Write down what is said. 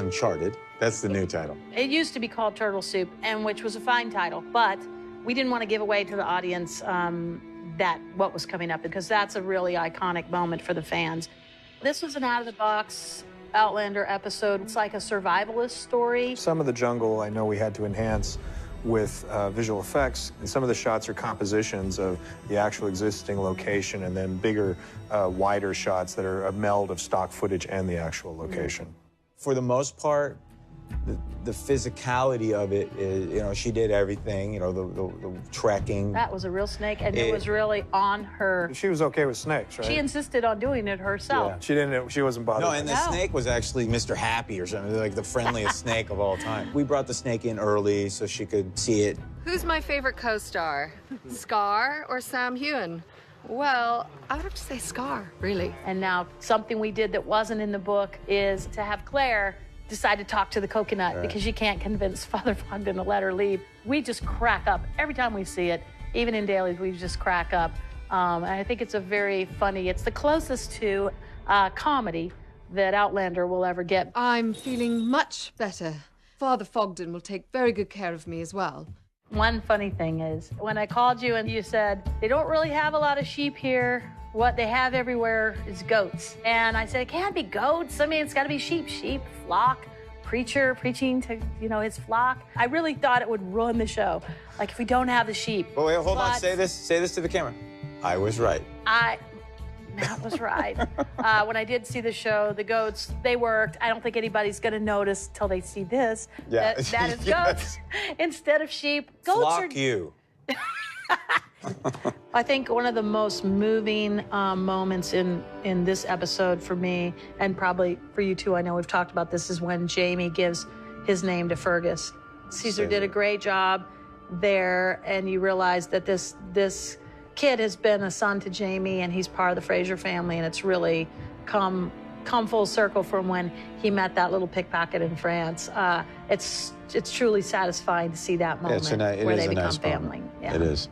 Uncharted. That's the new title. It used to be called Turtle Soup, and which was a fine title, but we didn't want to give away to the audience what was coming up, because that's a really iconic moment for the fans. This was an out-of-the-box Outlander episode. It's like a survivalist story. Some of the jungle I know we had to enhance with visual effects, and some of the shots are compositions of the actual existing location, and then bigger, wider shots that are a meld of stock footage and the actual location. For the most part, the physicality of it is, you know, she did everything, you know, the trekking. That was a real snake, and it was really on her. She was okay with snakes, right? She insisted on doing it herself. Yeah, she wasn't bothered. No, and the snake was actually Mr. Happy or something, like the friendliest snake of all time. We brought the snake in early so she could see it. Who's my favorite co-star? Scar or Sam Heughan? Well, I would have to say Scar, really. And now something we did that wasn't in the book is to have Claire decide to talk to the coconut, because you can't convince Father Fogden to let her leave. We just crack up every time we see it. Even in dailies, we just crack up. And I think it's a very funny, it's the closest to comedy that Outlander will ever get. I'm feeling much better. Father Fogden will take very good care of me as well. One funny thing is, when I called you and you said, they don't really have a lot of sheep here, what they have everywhere is goats. And I said, it can't be goats. I mean, it's got to be sheep. Sheep, flock, preacher preaching to, you know, his flock. I really thought it would ruin the show. Like, if we don't have the sheep. But wait, hold on. Say this to the camera. I was right. Matt was right. When I did see the show, the goats, they worked. I don't think anybody's going to notice till they see this. Yeah. That is goats instead of sheep. Goats Flock you. I think one of the most moving moments in this episode for me, and probably for you too, I know we've talked about this, is when Jamie gives his name to Fergus. Caesar did a great job there, and you realize that this kid has been a son to Jamie, and he's part of the Fraser family, and it's really come full circle from when he met that little pickpocket in France. It's truly satisfying to see that moment where they become family. Yeah. It is.